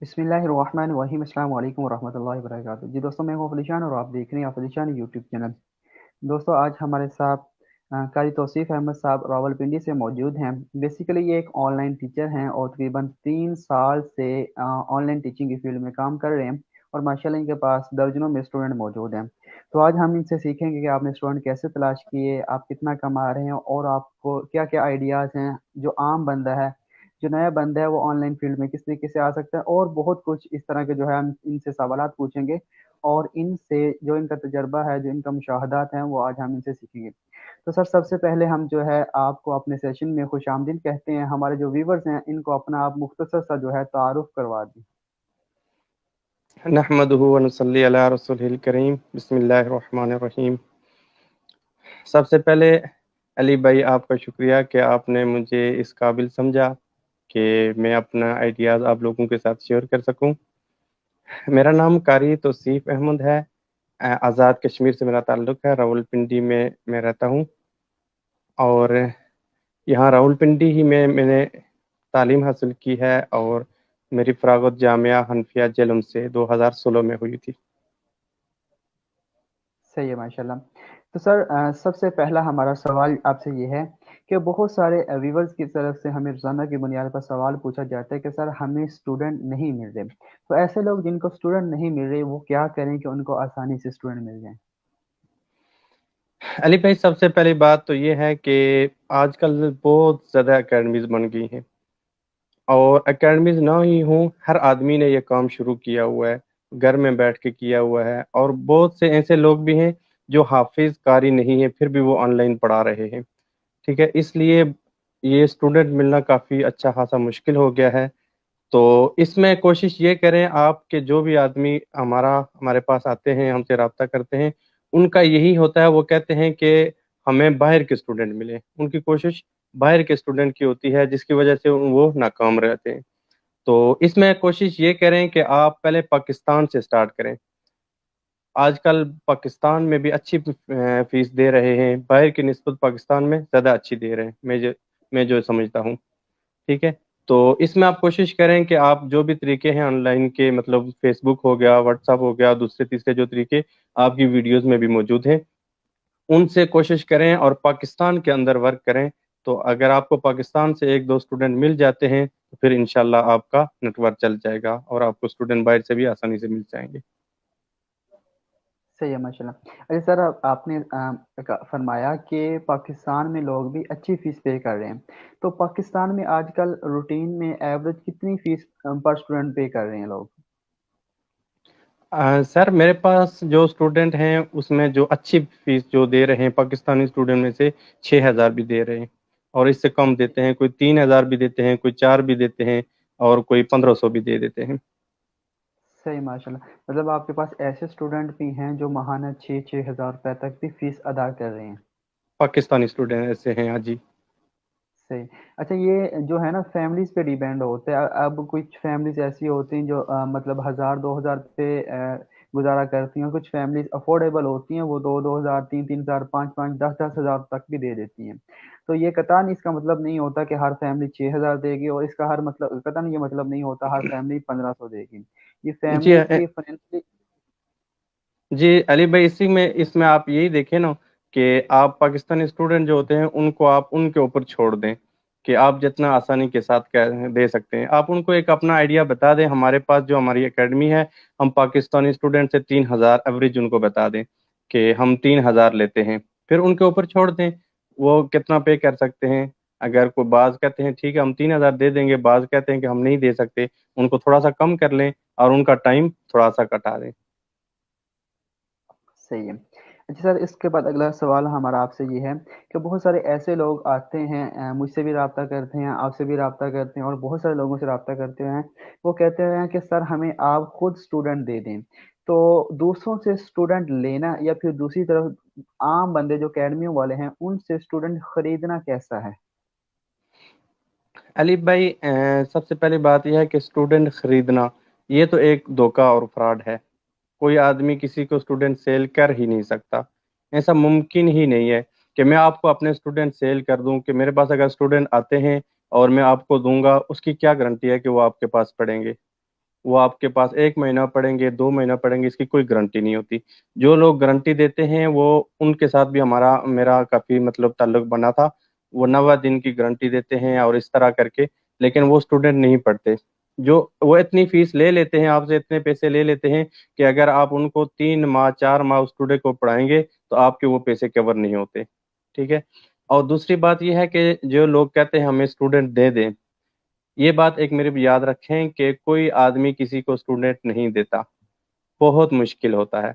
बिस्मिल्लाहिर्रहमानिर्रहीम। अस्सलाम वालेकुम वरहमतुल्लाहि वबरकातुहू। जी दोस्तों, मैं हूं अफलीशान और आप देख रहे हैं अफलीशान यूट्यूब चैनल। दोस्तों, आज हमारे साथ कारी तौसीफ़ अहमद साहब रावलपिंडी से मौजूद हैं। बेसिकली ये एक ऑनलाइन टीचर हैं और तकरीबन 3 साल से ऑनलाइन टीचिंग की फील्ड में काम कर रहे हैं और माशाल्लाह इनके पास दर्जनों में स्टूडेंट मौजूद हैं। तो आज हम इनसे सीखेंगे कि आपने स्टूडेंट कैसे तलाश किए, आप कितना कमा रहे हैं और आपको क्या क्या आइडियाज़ हैं जो आम बंदा है, जो नया बंदा है, वो ऑनलाइन फील्ड में किस तरीके से आ सकता है, और बहुत कुछ इस तरह के जो है हम इनसे सवालात पूछेंगे और इनसे जो इनका तजर्बा है, जो इनका मुशाहदात हैं, वो आज हम इनसे सीखेंगे। तो सर, सबसे पहले हम जो है आपको अपने सेशन में खुशामदीद कहते हैं। हमारे जो व्यूवर्स हैं इनको अपना आप मुख्तसर सा जो है तारुफ करवा दें। नहमदुहु व नुसल्ली अला रसूलिल करीम। बिस्मिल्लाहिर रहमानिर रहीम। सबसे पहले अली भाई, आपका शुक्रिया कि आपने मुझे इस काबिल समझा कि मैं अपना आइडियाज़ आप लोगों के साथ शेयर कर सकूं। मेरा नाम कारी तौसीफ अहमद है। आज़ाद कश्मीर से मेरा ताल्लुक़ है। रावलपिंडी में मैं रहता हूं और यहाँ रावलपिंडी ही में मैंने तालीम हासिल की है और मेरी फ़राग़त जामिया हनफिया जेलम से 2016 में हुई थी। सही है, माशाल्लाह। तो सर, सबसे पहला हमारा सवाल आपसे ये है कि बहुत सारे व्यूवर्स की तरफ से हमें रोज़ाना की बुनियाद पर सवाल पूछा जाता है कि सर हमें स्टूडेंट नहीं मिल रहे। तो ऐसे लोग जिनको स्टूडेंट नहीं मिल रहे, वो क्या करें कि उनको आसानी से स्टूडेंट मिल जाए? अली भाई, सबसे पहली बात तो ये है कि आजकल बहुत ज़्यादा एकेडमीज बन गई हैं और एकेडमीज ना ही हों, हर आदमी ने ये काम शुरू किया हुआ है, घर में बैठ के किया हुआ है। और बहुत से ऐसे लोग भी हैं जो हाफिज कारी नहीं है फिर भी वो ऑनलाइन पढ़ा रहे हैं। ठीक है, इसलिए ये स्टूडेंट मिलना काफ़ी अच्छा खासा मुश्किल हो गया है। तो इसमें कोशिश ये करें आप कि जो भी आदमी हमारे पास आते हैं, हमसे रब्ता करते हैं, उनका यही होता है, वो कहते हैं कि हमें बाहर के स्टूडेंट मिले। उनकी कोशिश बाहर के स्टूडेंट की होती है जिसकी वजह से वो नाकाम रहते हैं। तो इसमें कोशिश ये करें कि आप पहले पाकिस्तान से स्टार्ट करें। आजकल पाकिस्तान में भी अच्छी फीस दे रहे हैं, बाहर की निस्बत पाकिस्तान में ज़्यादा अच्छी दे रहे हैं, मैं जो समझता हूँ। ठीक है, तो इसमें आप कोशिश करें कि आप जो भी तरीके हैं ऑनलाइन के, मतलब फेसबुक हो गया, व्हाट्सअप हो गया, दूसरे तीसरे जो तरीके आपकी वीडियोस में भी मौजूद हैं, उनसे कोशिश करें और पाकिस्तान के अंदर वर्क करें। तो अगर आपको पाकिस्तान से एक दो स्टूडेंट मिल जाते हैं तो फिर इंशाल्लाह आपका नेटवर्क चल जाएगा और आपको स्टूडेंट बाहर से भी आसानी से मिल जाएंगे। सही है, माशाल्लाह। अरे सर, आपने फरमाया कि पाकिस्तान में लोग भी अच्छी फ़ीस पे कर रहे हैं। तो पाकिस्तान में आजकल रूटीन में एवरेज कितनी फ़ीस पर स्टूडेंट पे कर रहे हैं लोग? सर, मेरे पास जो स्टूडेंट हैं उसमें जो अच्छी फीस जो दे रहे हैं पाकिस्तानी स्टूडेंट में से 6,000 भी दे रहे हैं और इससे कम देते हैं, कोई 3,000 भी देते हैं, कोई 4 भी देते हैं और कोई 1,500 भी दे देते हैं। सही, माशाल्लाह। मतलब आपके पास ऐसे स्टूडेंट भी हैं जो माहाना 6-6 हज़ार रुपए तक भी फ़ीस अदा कर रहे हैं। पाकिस्तानी स्टूडेंट ऐसे हैं, हाँ जी। सही। अच्छा, ये जो है ना फैमिलीज़ पे डिपेंड होता है। अब कुछ फैमिलीज़ ऐसी होती हैं जो मतलब 1000-2000 पे गुज़ारा करती हैं, और कुछ फैमिलीज़ अफोर्डेबल होती हैं, वो 2-2 हज़ार, 3-3 हज़ार, 5-5, 10-10 हज़ार तक भी दे देती हैं। तो ये कतई इसका मतलब नहीं होता कि हर फैमिली 6000 देगी, और इसका हर मतलब कतई ये मतलब नहीं होता हर फैमिली 1500 देगी। ये जी फैमिलीज़ की फाइनेंशियली। जी अली भाई, इसी में इसमें आप यही देखें ना कि आप पाकिस्तानी स्टूडेंट जो होते हैं उनको आप उनके ऊपर छोड़ दें कि आप जितना आसानी के साथ दे सकते हैं। आप उनको एक अपना आइडिया बता दें। हमारे पास जो हमारी एकेडमी है, हम पाकिस्तानी स्टूडेंट से 3,000 एवरेज उनको बता दें कि हम 3,000 लेते हैं, फिर उनके ऊपर छोड़ दें वो कितना पे कर सकते हैं। अगर कोई बाज कहते हैं ठीक है हम 3,000 दे देंगे, बाज कहते हैं कि हम नहीं दे सकते, उनको थोड़ा सा कम कर लें और उनका टाइम थोड़ा सा कटा दें। सही है। अच्छा सर, इसके बाद अगला सवाल हमारा आपसे ये है कि बहुत सारे ऐसे लोग आते हैं, मुझसे भी रब्ता करते हैं, आपसे भी रब्ता करते हैं और बहुत सारे लोगों से रब्ता करते हैं। वो कहते हैं कि सर हमें आप खुद स्टूडेंट दे दें। तो दूसरों से स्टूडेंट लेना या फिर दूसरी तरफ आम बंदे जो अकेडमियों वाले हैं उनसे स्टूडेंट खरीदना कैसा है? अली भाई, सबसे पहली बात यह है कि स्टूडेंट खरीदना ये तो एक धोखा और फ्रॉड है। कोई आदमी किसी को स्टूडेंट सेल कर ही नहीं सकता। ऐसा मुमकिन ही नहीं है कि मैं आपको अपने स्टूडेंट सेल कर दूं कि मेरे पास अगर स्टूडेंट आते हैं और मैं आपको दूंगा, उसकी क्या गारंटी है कि वो आपके पास पढ़ेंगे। वो आपके पास 1 महीना पढ़ेंगे, 2 महीना पढ़ेंगे, इसकी कोई गारंटी नहीं होती। जो लोग गारंटी देते हैं वो, उनके साथ भी हमारा मेरा काफी मतलब ताल्लुक बना था। वो 90 दिन की गारंटी देते हैं और इस तरह करके, लेकिन वो स्टूडेंट नहीं पढ़ते। जो वो इतनी फीस ले लेते हैं आपसे, इतने पैसे ले लेते हैं कि अगर आप उनको 3 माह 4 माह उस स्टूडेंट को पढ़ाएंगे तो आपके वो पैसे कवर नहीं होते। ठीक है। और दूसरी बात यह है कि जो लोग कहते हैं हमें स्टूडेंट दे दें, ये बात एक मेरे भी याद रखें कि कोई आदमी किसी को स्टूडेंट नहीं देता, बहुत मुश्किल होता है।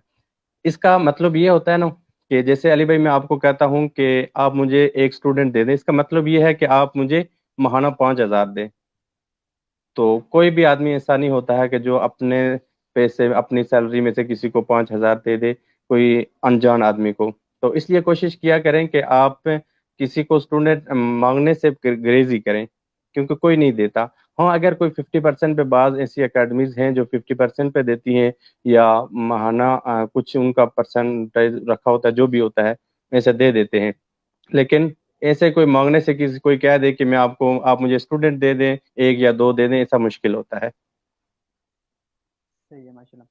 इसका मतलब ये होता है ना कि जैसे अली भाई मैं आपको कहता हूँ कि आप मुझे एक स्टूडेंट दे दें, इसका मतलब ये है कि आप मुझे महाना 5,000 दें। तो कोई भी आदमी ऐसा नहीं होता है कि जो अपने पैसे अपनी सैलरी में से किसी को 5,000 दे दे, कोई अनजान आदमी को। तो इसलिए कोशिश किया करें कि आप किसी को स्टूडेंट मांगने से गुरेज ही करें, क्योंकि कोई नहीं देता। हाँ, अगर कोई 50% पे, बाज ऐसी एकेडमीज हैं जो 50% पे देती हैं, या महाना कुछ उनका परसेंटेज रखा होता है, जो भी होता है वैसे दे देते हैं। लेकिन ऐसे कोई मांगने से, किसी कोई कह दे कि मैं आपको, आप मुझे स्टूडेंट दे दें, 1 या 2 दे दें, ऐसा मुश्किल होता है। सही है माशाल्लाह।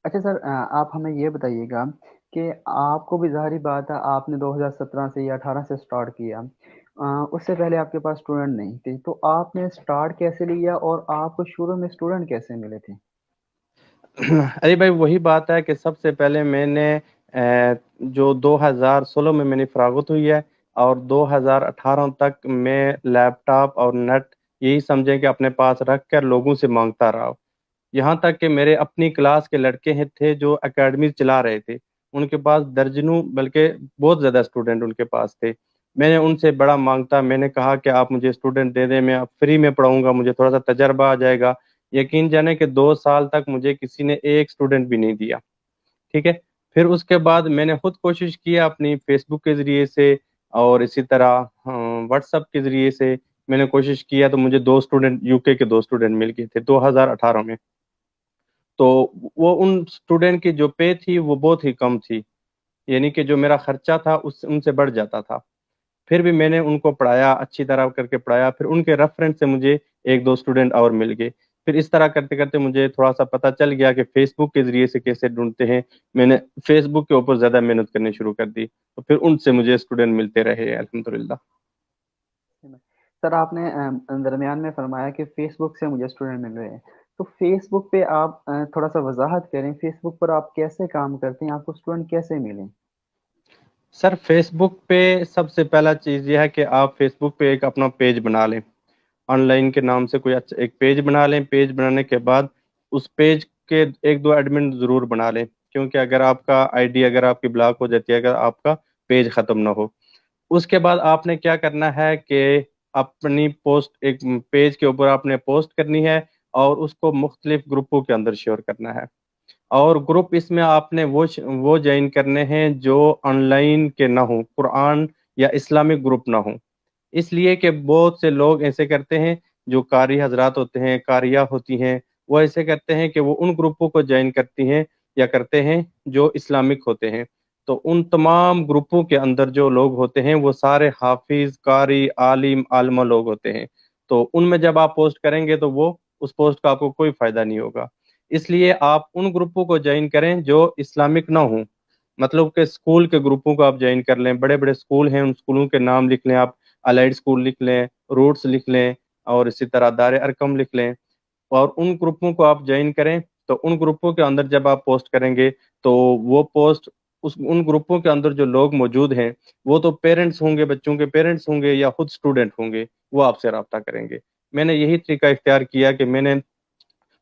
अच्छा सर, आप हमें ये बताइएगा कि आपको भी ज़ाहिर बात है, आपने 2017 से या 18 से स्टार्ट किया। उससे पहले आपके पास स्टूडेंट नहीं थे, तो आपने स्टार्ट कैसे लिया और आपको शुरू में स्टूडेंट कैसे मिले थे? अरे भाई, वही बात है कि सबसे पहले मैंने जो 2016 में मैंने फरागत हुई है, और 2018 तक मैं लैपटॉप और नेट, यही समझें कि अपने पास रख कर लोगों से मांगता रहा। यहाँ तक कि मेरे अपनी क्लास के लड़के हैं थे जो एकेडमी चला रहे थे, उनके पास दर्जनों, बल्कि बहुत ज़्यादा स्टूडेंट उनके पास थे। मैंने उनसे बड़ा मांगता, मैंने कहा कि आप मुझे स्टूडेंट दे दें, मैं फ्री में पढ़ाऊंगा, मुझे थोड़ा सा तजर्बा आ जाएगा। यकीन जाने कि 2 साल तक मुझे किसी ने एक स्टूडेंट भी नहीं दिया। ठीक है। फिर उसके बाद मैंने खुद कोशिश की अपनी फेसबुक के ज़रिए से, और इसी तरह व्हाट्सअप के ज़रिए से मैंने कोशिश किया, तो मुझे 2 स्टूडेंट, यूके के 2 स्टूडेंट मिल गए थे 2018 में। तो वो उन स्टूडेंट की जो पे थी वो बहुत ही कम थी, यानी कि जो मेरा खर्चा था उस उनसे बढ़ जाता था। फिर भी मैंने उनको पढ़ाया, अच्छी तरह करके पढ़ाया। फिर उनके रेफरेंस से मुझे 1 2 स्टूडेंट और मिल गए। फिर इस तरह करते करते मुझे थोड़ा सा पता चल गया कि फेसबुक के जरिए से कैसे ढूंढते हैं। मैंने फेसबुक के ऊपर ज़्यादा मेहनत करनी शुरू कर दी, तो फिर उनसे मुझे स्टूडेंट मिलते रहे अल्हम्दुलिल्लाह। सर, आपने दरमियान में फरमाया कि फेसबुक से मुझे स्टूडेंट मिल रहे हैं, तो फेसबुक पे आप थोड़ा सा वजाहत करें, फेसबुक पर आप कैसे काम करते हैं, आपको स्टूडेंट कैसे मिले? सर, फेसबुक पे सबसे पहला चीज़ यह है कि आप फेसबुक पे एक अपना पेज बना लें, ऑनलाइन के नाम से कोई अच्छा एक पेज बना लें। पेज बनाने के बाद उस पेज के 1 2 एडमिन जरूर बना लें, क्योंकि अगर आपका आईडी, अगर आपकी ब्लॉक हो जाती है, अगर आपका पेज खत्म ना हो। उसके बाद आपने क्या करना है कि अपनी पोस्ट एक पेज के ऊपर आपने पोस्ट करनी है, और उसको मुख्तलिफ ग्रुपों के अंदर शेयर करना है। और ग्रुप इसमें आपने वो ज्वाइन करने हैं जो ऑनलाइन के ना हो, कुरान या इस्लामिक ग्रुप ना हो। इसलिए कि बहुत से लोग ऐसे करते हैं, जो कारी हजरात होते हैं, कारिया होती हैं, वो ऐसे करते हैं कि वो उन ग्रुपों को ज्वाइन करती हैं या करते हैं जो इस्लामिक होते हैं। तो उन तमाम ग्रुपों के अंदर जो लोग होते हैं वो सारे हाफिज, कारी, आलिम, आलमा लोग होते हैं। तो उनमें जब आप पोस्ट करेंगे तो वो उस पोस्ट का आपको कोई फायदा नहीं होगा। इसलिए आप उन ग्रुपों को ज्वाइन करें जो इस्लामिक ना हो। मतलब के स्कूल के ग्रुपों को आप ज्वाइन कर लें, बड़े बड़े स्कूल हैं, उन स्कूलों के नाम लिख लें आप। अलाइड स्कूल लिख लें, रूट्स लिख लें, और इसी तरह दार अरकम लिख लें, और उन ग्रुपों को आप ज्वाइन करें। तो उन ग्रुपों के अंदर जब आप पोस्ट करेंगे, तो वो पोस्ट उस उन ग्रुपों के अंदर जो लोग मौजूद हैं, वो तो पेरेंट्स होंगे, बच्चों के पेरेंट्स होंगे या खुद स्टूडेंट होंगे, वो आपसे रब्ता करेंगे। मैंने यही तरीका इख्तियार किया कि मैंने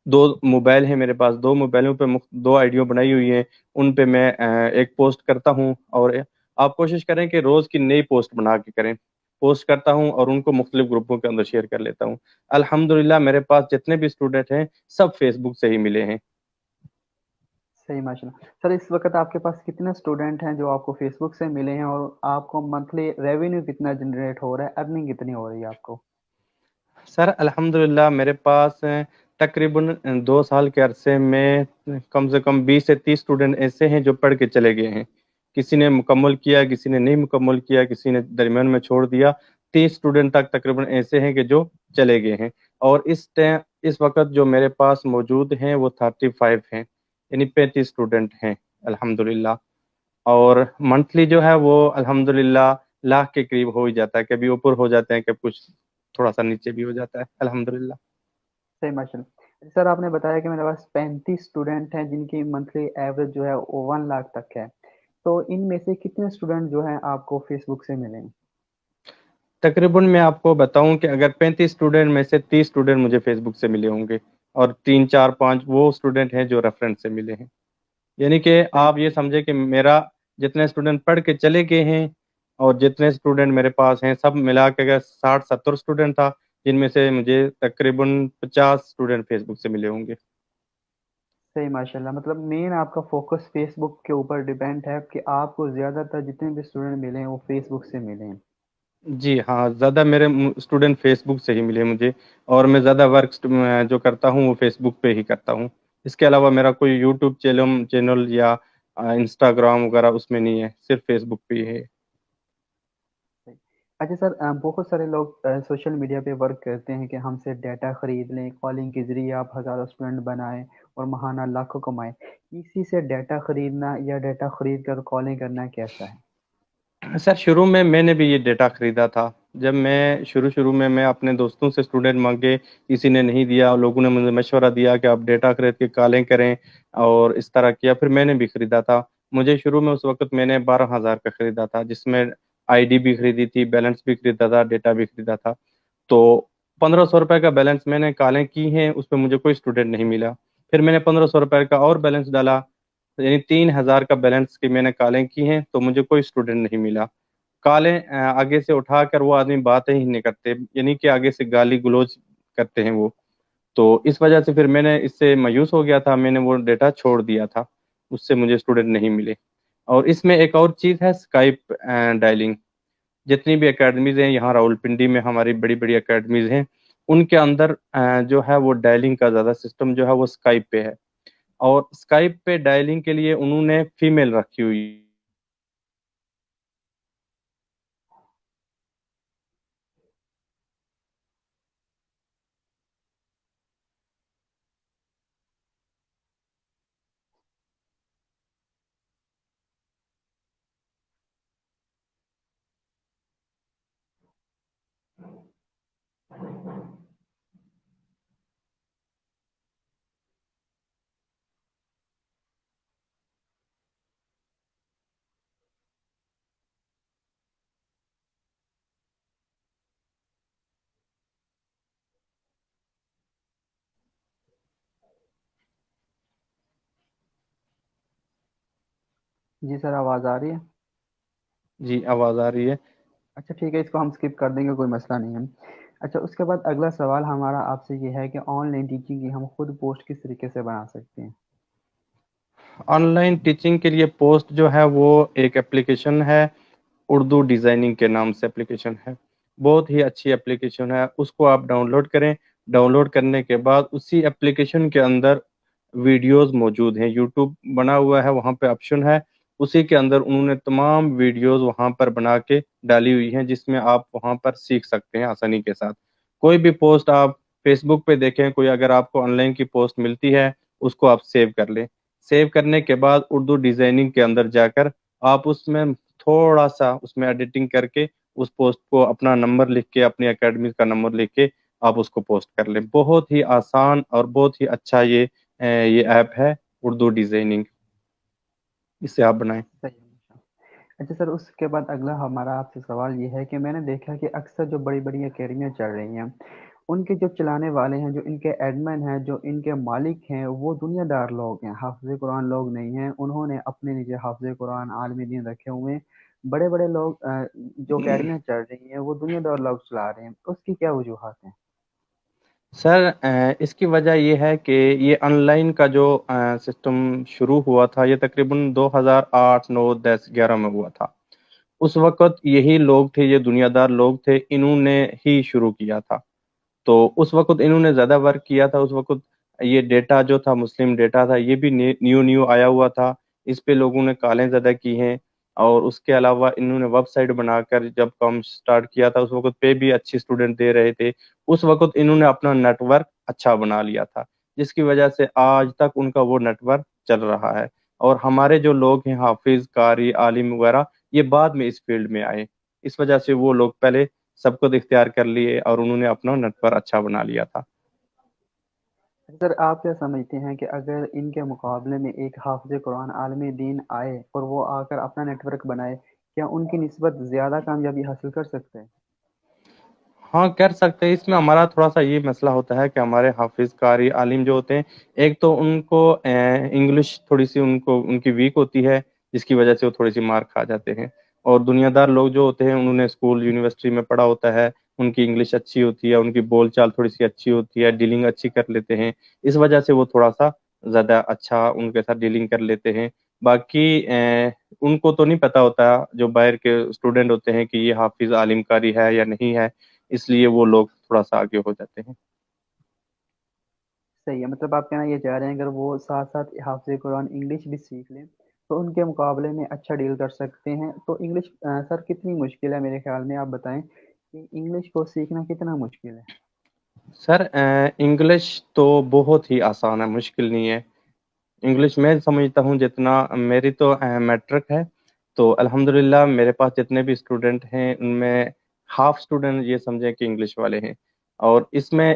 2 मोबाइल हैं मेरे पास, 2 मोबाइलों पे 2 आईडियो बनाई हुई हैं। उन पे मैं एक पोस्ट करता हूँ, और आप कोशिश करें कि रोज की नई पोस्ट बना के करें। पोस्ट करता हूँ और उनको मुख्तलिफ ग्रुपों के अंदर शेयर कर लेता हूँ। अल्हम्दुलिल्लाह, मेरे पास जितने भी स्टूडेंट हैं सब फेसबुक से ही मिले हैं। सही माशाल्लाह। सर, इस वक्त आपके पास कितने स्टूडेंट हैं जो आपको फेसबुक से मिले हैं, और आपको मंथली रेवेन्यू कितना जनरेट हो रहा है, अर्निंग कितनी हो रही है आपको? सर अल्हम्दुलिल्लाह, मेरे पास तकरीबन 2 साल के अरसे में कम से कम 20 से 30 स्टूडेंट ऐसे हैं जो पढ़ के चले गए हैं। किसी ने मुकम्मल किया, किसी ने नहीं मुकम्मल किया, किसी ने दरमियान में छोड़ दिया। 30 स्टूडेंट तक तकरीबन ऐसे हैं कि जो चले गए हैं। और इस वक्त जो मेरे पास मौजूद हैं वो 35 हैं, यानी 35 स्टूडेंट हैं अल्हम्दुलिल्लाह। और मंथली जो है वो अल्हम्दुलिल्लाह लाख के करीब हो ही जाता है, कभी ऊपर हो जाते हैं, कभी कुछ थोड़ा सा नीचे भी हो जाता है अल्हम्दुलिल्लाह। सही माशाल्लाह। सर आपने बताया कि मेरे पास 35 स्टूडेंट हैं जिनकी मंथली एवरेज जो है वो 1 लाख तक है। तो इनमें से कितने स्टूडेंट जो हैं आपको फेसबुक से मिले हैं? तकरीबन मैं आपको बताऊं कि अगर 35 स्टूडेंट में से 30 स्टूडेंट मुझे फेसबुक से मिले होंगे, और 3 4 5 वो स्टूडेंट हैं जो रेफरेंस से मिले हैं। यानी कि सही। आप ये समझे कि मेरा जितने स्टूडेंट पढ़ के चले गए हैं और जितने स्टूडेंट मेरे पास हैं सब मिला के अगर 60 70 स्टूडेंट था, जिनमें से मुझे तकरीबन 50 स्टूडेंट फेसबुक से मिले होंगे। सही माशाल्लाह, मतलब मेन आपका फोकस फेसबुक के ऊपर डिपेंड है कि आपको ज़्यादातर जितने भी स्टूडेंट मिले हैं वो फेसबुक से मिले हैं। जी हाँ, ज़्यादा मेरे स्टूडेंट फेसबुक से ही मिले मुझे। और मैं ज़्यादा वर्क जो करता हूँ वो फेसबुक पे ही करता हूँ। इसके अलावा मेरा कोई यूट्यूब चैनल चैनल या इंस्टाग्राम वगैरह उसमें नहीं है, सिर्फ फेसबुक पे ही है। सही। अच्छा सर, बहुत सारे लोग सोशल मीडिया पे वर्क करते हैं कि हमसे डाटा खरीद लें, कॉलिंग के जरिए आप हज़ारों स्टूडेंट बनाएं और महाना लाखों कमाएं। इसी से डाटा खरीदना या डाटा खरीद कर कॉलिंग करना कैसा है? सर शुरू में मैंने भी ये डेटा खरीदा था। जब मैं शुरू शुरू में मैं अपने दोस्तों से स्टूडेंट मांगे, किसी ने नहीं दिया, लोगों ने मुझे मशवरा दिया कि आप डेटा खरीद के कॉलिंग करें, और इस तरह किया, फिर मैंने भी खरीदा था। मुझे शुरू में उस वक्त मैंने 12,000 का खरीदा था, जिसमें आईडी भी खरीदी थी, बैलेंस भी खरीदा था, डेटा भी खरीदा था। तो 1500 रुपये का बैलेंस मैंने कॉलें की हैं, उस पर मुझे कोई स्टूडेंट नहीं मिला। फिर मैंने 1500 रुपये का और बैलेंस डाला, तो यानी 3,000 का बैलेंस की मैंने कॉलें की हैं, तो मुझे कोई स्टूडेंट नहीं मिला। कॉलें आगे से उठाकर वो आदमी बातें ही नहीं करते, यानी कि आगे से गाली गलौज करते हैं वो। तो इस वजह से फिर मैंने इससे मायूस हो गया था, मैंने वो डेटा छोड़ दिया था। उससे मुझे स्टूडेंट नहीं मिले। और इसमें एक और चीज़ है, स्काइप डायलिंग। जितनी भी एकेडमीज हैं यहाँ रावलपिंडी में, हमारी बड़ी बड़ी एकेडमीज हैं, उनके अंदर जो है वो डायलिंग का ज़्यादा सिस्टम जो है वो स्काइप पे है। और स्काइप पे डायलिंग के लिए उन्होंने फीमेल रखी हुई। जी सर, आवाज़ आ रही है? जी आवाज़ आ रही है। अच्छा ठीक है, इसको हम स्किप कर देंगे, कोई मसला नहीं है। अच्छा, उसके बाद अगला सवाल हमारा आपसे ये है कि ऑनलाइन टीचिंग की हम खुद पोस्ट किस तरीके से बना सकते हैं? ऑनलाइन टीचिंग के लिए पोस्ट जो है वो एक एप्लीकेशन है, उर्दू डिज़ाइनिंग के नाम से एप्लीकेशन है। बहुत ही अच्छी एप्लीकेशन है, उसको आप डाउनलोड करें। डाउनलोड करने के बाद उसी एप्लीकेशन के अंदर वीडियोस मौजूद हैं, यूट्यूब बना हुआ है, वहाँ पे ऑप्शन है। उसी के अंदर उन्होंने तमाम वीडियोस वहाँ पर बना के डाली हुई हैं, जिसमें आप वहाँ पर सीख सकते हैं आसानी के साथ। कोई भी पोस्ट आप फेसबुक पे देखें, कोई अगर आपको ऑनलाइन की पोस्ट मिलती है, उसको आप सेव कर लें। सेव करने के बाद उर्दू डिज़ाइनिंग के अंदर जाकर आप उसमें थोड़ा सा उसमें एडिटिंग करके उस पोस्ट को अपना नंबर लिख के, अपनी एकेडमी का नंबर लिख के आप उसको पोस्ट कर लें। बहुत ही आसान और बहुत ही अच्छा ये ऐप है उर्दू डिजाइनिंग, इसे आप बनाएं। सही है। अच्छा सर, उसके बाद अगला हमारा आपसे सवाल ये है कि मैंने देखा कि अक्सर जो बड़ी बड़ी एकेडमियाँ चल रही हैं, उनके जो चलाने वाले हैं, जो इनके एडमिन हैं, जो इनके मालिक हैं, वो दुनियादार लोग हैं, हाफिज कुरान लोग नहीं हैं। उन्होंने अपने नीचे हाफिज कुरान, आलिम दीन रखे हुए हैं। बड़े बड़े लोग जो एकेडमियाँ चल रही हैं वो दुनियादार लोग चला रहे हैं, तो उसकी क्या वजूहत हैं? सर इसकी वजह ये है कि ये ऑनलाइन का जो सिस्टम शुरू हुआ था, ये तकरीबन 2008 9 10 11 में हुआ था। उस वक्त यही लोग थे, ये दुनियादार लोग थे, इन्होंने ही शुरू किया था। तो उस वक्त इन्होंने ज़्यादा वर्क किया था। उस वक्त ये डेटा जो था, मुस्लिम डेटा था, ये भी न्यू न्यू आया हुआ था। इस पे लोगों ने कॉलें ज़्यादा की हैं। اور اس کے علاوہ انہوں نے ویب سائٹ بنا کر جب کام سٹارٹ کیا تھا اس وقت پہ بھی اچھی اسٹوڈنٹ دے رہے تھے. اس وقت انہوں نے اپنا نیٹ ورک اچھا بنا لیا تھا جس کی وجہ سے آج تک ان کا وہ نیٹ ورک چل رہا ہے. اور ہمارے جو لوگ ہیں حافظ قاری عالم وغیرہ یہ بعد میں اس فیلڈ میں آئے. اس وجہ سے وہ لوگ پہلے سب کو اختیار کر لیے اور انہوں نے اپنا نیٹ ورک اچھا بنا لیا تھا. سر آپ کیا سمجھتے ہیں کہ اگر ان کے مقابلے میں ایک حافظ قرآن عالم دین آئے اور وہ آ کر اپنا نیٹ ورک بنائے، کیا ان کی نسبت زیادہ کامیابی حاصل کر سکتے ہیں؟ ہاں کر سکتے ہیں. اس میں ہمارا تھوڑا سا یہ مسئلہ ہوتا ہے کہ ہمارے حافظ قاری عالم جو ہوتے ہیں ایک تو ان کو انگلش تھوڑی سی ان کی ویک ہوتی ہے جس کی وجہ سے وہ تھوڑی سی مار کھا جاتے ہیں. اور دنیا دار لوگ جو ہوتے ہیں انہوں نے اسکول یونیورسٹی میں پڑھا ہوتا ہے, ان کی انگلش اچھی ہوتی ہے, ان کی بول چال تھوڑی سی اچھی ہوتی ہے, ڈیلنگ اچھی کر لیتے ہیں. اس وجہ سے وہ تھوڑا سا زیادہ اچھا ان کے ساتھ ڈیلنگ کر لیتے ہیں. باقی ان کو تو نہیں پتا ہوتا جو باہر کے اسٹوڈنٹ ہوتے ہیں کہ یہ حافظ عالم قاری ہے یا نہیں ہے, اس لیے وہ لوگ تھوڑا سا آگے ہو جاتے ہیں. صحیح ہے، مطلب آپ کہنا یہ چاہ رہے ہیں اگر وہ ساتھ ساتھ حافظ قرآن انگلش بھی سیکھ لیں تو ان کے مقابلے میں اچھا ڈیل کر سکتے ہیں. تو انگلش سر کتنی مشکل ہے میرے خیال میں، آپ بتائیں کہ انگلش کو سیکھنا کتنا مشکل ہے؟ سر انگلش تو بہت ہی آسان ہے, مشکل نہیں ہے. انگلش میں سمجھتا ہوں جتنا میری تو میٹرک ہے تو الحمدللہ میرے پاس جتنے بھی اسٹوڈنٹ ہیں ان میں ہاف اسٹوڈنٹ یہ سمجھیں کہ انگلش والے ہیں. اور اس میں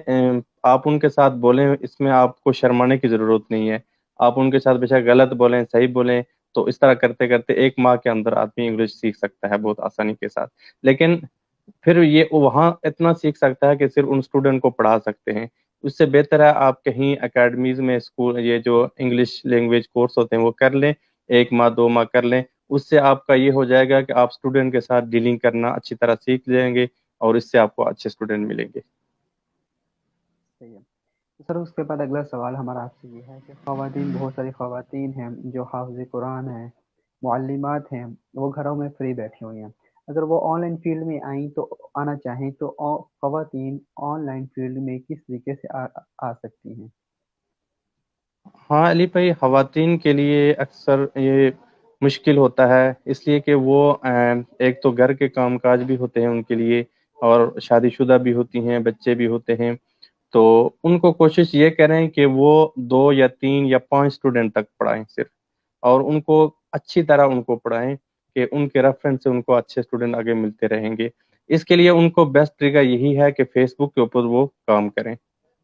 آپ ان کے ساتھ بولیں, اس میں آپ کو شرمانے کی ضرورت نہیں ہے. آپ ان کے ساتھ بے شک غلط بولیں صحیح بولیں تو اس طرح کرتے کرتے 1 ماہ کے اندر آدمی انگلش سیکھ سکتا ہے بہت آسانی کے ساتھ. لیکن پھر یہ وہاں اتنا سیکھ سکتا ہے کہ صرف ان اسٹوڈنٹ کو پڑھا سکتے ہیں. اس سے بہتر ہے آپ کہیں اکیڈمیز میں اسکول یہ جو انگلش لینگویج کورس ہوتے ہیں وہ کر لیں, 1 ماہ 2 ماہ کر لیں. اس سے آپ کا یہ ہو جائے گا کہ آپ اسٹوڈنٹ کے ساتھ ڈیلنگ کرنا اچھی طرح سیکھ جائیں گے اور اس سے آپ کو اچھے اسٹوڈنٹ ملیں گے. صحیح ہے. تو سر اس کے بعد اگلا سوال ہمارا آپ سے یہ ہے کہ خواتین، بہت ساری خواتین ہیں جو حافظ قرآن ہیں، معلمات ہیں، وہ گھروں میں فری بیٹھی ہوئی ہیں. اگر وہ آن لائن فیلڈ میں آئیں تو آنا چاہیں تو خواتین آن لائن فیلڈ میں کس طریقے سے آ سکتی ہیں؟ ہاں علی بھائی, خواتین کے لیے اکثر یہ مشکل ہوتا ہے اس لیے کہ وہ ایک تو گھر کے کام کاج بھی ہوتے ہیں ان کے لیے اور شادی شدہ بھی ہوتی ہیں, بچے بھی ہوتے ہیں. تو ان کو کوشش یہ کریں کہ وہ 2 یا 3 یا 5 اسٹوڈنٹ تک پڑھائیں صرف, اور ان کو اچھی طرح ان کو پڑھائیں کہ ان کے ریفرنس سے ان کو اچھے اسٹوڈنٹ آگے ملتے رہیں گے. اس کے لیے ان کو بیسٹ طریقہ یہی ہے کہ فیس بک کے اوپر وہ کام کریں.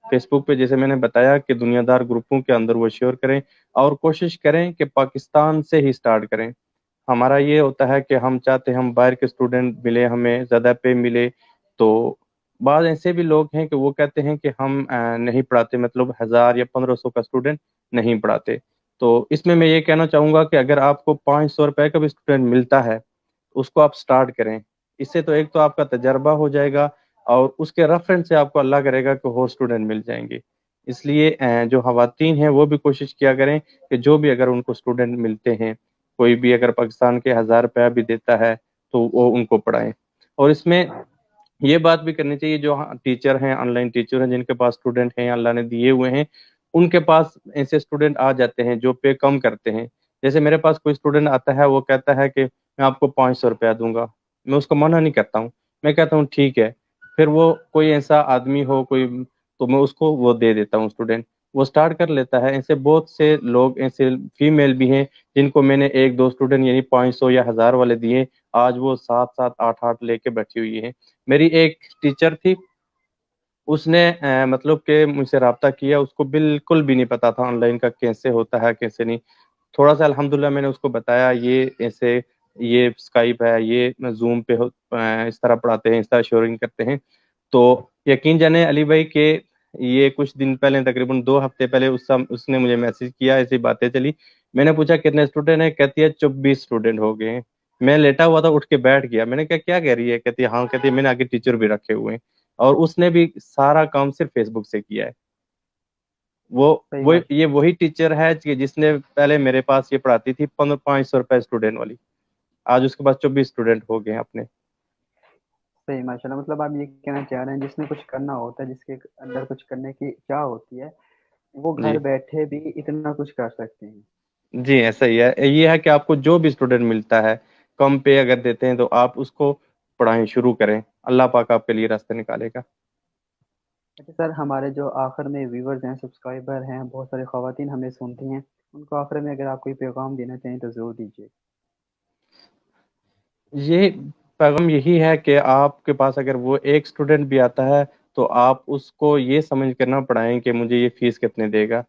فیس بک پہ جیسے میں نے بتایا کہ دنیا دار گروپوں کے اندر وہ شیئر کریں اور کوشش کریں کہ پاکستان سے ہی سٹارٹ کریں. ہمارا یہ ہوتا ہے کہ ہم چاہتے ہیں ہم باہر کے اسٹوڈنٹ ملے, ہمیں زیادہ پے ملے. تو بعض ایسے بھی لوگ ہیں کہ وہ کہتے ہیں کہ ہم نہیں پڑھاتے, مطلب 1000 یا 1500 کا اسٹوڈنٹ نہیں پڑھاتے. تو اس میں یہ کہنا چاہوں گا کہ اگر آپ کو 500 روپے کا بھی اسٹوڈنٹ ملتا ہے اس کو آپ سٹارٹ کریں. اس سے تو ایک تو آپ کا تجربہ ہو جائے گا اور اس کے ریفرنس سے آپ کو اللہ کرے گا کہ اور اسٹوڈنٹ مل جائیں گے. اس لیے جو خواتین ہیں وہ بھی کوشش کیا کریں کہ جو بھی اگر ان کو اسٹوڈنٹ ملتے ہیں, کوئی بھی اگر پاکستان کے 1000 روپیہ بھی دیتا ہے تو وہ ان کو پڑھائیں. اور اس میں یہ بات بھی کرنی چاہیے جو ٹیچر ہیں, آن لائن ٹیچر ہیں جن کے پاس اسٹوڈنٹ ہیں اللہ نے دیے ہوئے ہیں, ان کے پاس ایسے اسٹوڈنٹ آ جاتے ہیں جو پے کم کرتے ہیں. جیسے میرے پاس کوئی اسٹوڈنٹ آتا ہے وہ کہتا ہے کہ میں آپ کو 500 روپیہ دوں گا, میں اس کو منع نہیں کرتا ہوں, میں کہتا ہوں ٹھیک ہے. پھر وہ کوئی ایسا آدمی ہو کوئی تو میں اس کو وہ دے دیتا ہوں اسٹوڈنٹ, وہ سٹارٹ کر لیتا ہے. ایسے بہت سے لوگ ایسے فیمیل بھی ہیں جن کو میں نے 1 2 اسٹوڈنٹ یعنی 500 یا 1000 والے دیے, آج وہ 7 7 8 8 لے کے بیٹھی ہوئی ہیں. میری ایک ٹیچر تھی, اس نے مطلب کہ مجھ سے رابطہ کیا, اس کو بالکل بھی نہیں پتا تھا آن لائن کا کیسے ہوتا ہے کیسے نہیں. تھوڑا سا الحمدللہ میں نے اس کو بتایا یہ ایسے یہ اسکائپ ہے, یہ زوم پہ اس طرح پڑھاتے ہیں, اس طرح شیئرنگ کرتے ہیں. تو یقین جانے علی بھائی کہ یہ کچھ دن پہلے تقریباً 2 ہفتے پہلے اس نے مجھے میسج کیا, ایسی باتیں چلی. میں نے پوچھا کتنے اسٹوڈنٹ ہیں, کہتی ہے 24 اسٹوڈنٹ ہو گئے ہیں. میں لیٹا ہوا تھا, اٹھ کے بیٹھ گیا. میں نے کہا کیا کہہ رہی ہے, کہتی ہے ہاں, کہتی ہے میں نے آگے ٹیچر بھی رکھے ہوئے ہیں. اور اس نے بھی سارا کام صرف فیس بک سے کیا ہے. وہ صحیح وہ ماشاء یہ وہی ٹیچر ہے جس نے پہلے میرے پاس یہ پڑھاتی تھی 500 روپے اسٹوڈنٹ والی, آج اس کے پاس 24 اسٹوڈنٹ ہو گئے ہیں اپنے. صحیح ماشاء اللہ. مطلب آپ یہ کہنا چاہ رہے ہیں جس نے کچھ کرنا ہوتا ہے، جس کے اندر کچھ کرنے کی چاہ ہوتی ہے، وہ جی گھر بیٹھے بھی اتنا کچھ کر سکتے ہیں. جی ایسا ہی ہے. یہ ہے کہ آپ کو جو بھی اسٹوڈنٹ ملتا ہے कम पे अगर देते हैं तो आप उसको पढ़ाएं, शुरू करें, अल्लाह पाक आपके लिए रास्ते निकालेगा। अच्छा सर, हमारे जो आखिर में व्यूवर्स हैं, सब्सक्राइबर हैं, बहुत सारी ख़वातीन हमें सुनती हैं, उनको आखिर में अगर आप कोई पैगाम देना चाहें तो ज़रूर दीजिए। ये पैगाम यही है कि आपके पास अगर वो एक स्टूडेंट भी आता है तो आप उसको ये समझ कर ना पढ़ाएं कि मुझे ये फीस कितने देगा।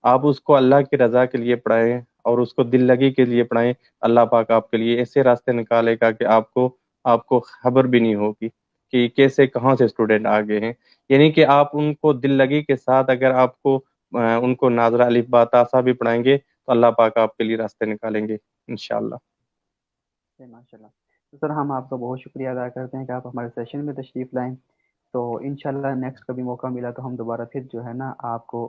आप उसको अल्लाह की रज़ा के लिए पढ़ाएं और उसको दिल लगी के लिए पढ़ाएं। अल्लाह पाक आपके लिए ऐसे रास्ते निकालेगा कि आपको आपको खबर भी नहीं होगी कि कैसे कहाँ से स्टूडेंट आ गए हैं। यानी कि आप उनको दिल लगी के साथ अगर आपको उनको नाज़रा अलिफ बा ता सा भी पढ़ाएंगे तो अल्लाह पाक आपके लिए रास्ते निकालेंगे इंशाअल्लाह। माशाल्लाह। तो सर, हम आपका बहुत शुक्रिया अदा करते हैं कि आप हमारे सेशन में तशरीफ़ लाएँ। तो इंशाल्लाह नेक्स्ट कभी मौका मिला तो हम दोबारा फिर जो है ना आपको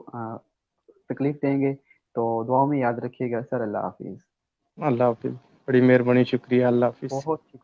तकलीफ़ देंगे। तो दुआओं में याद रखिएगा सर। अल्लाह हाफ़िज़। अल्लाह हाफिज़। बड़ी मेहरबानी, शुक्रिया, अल्लाह हाफिज़। बहुत शुक्रिया।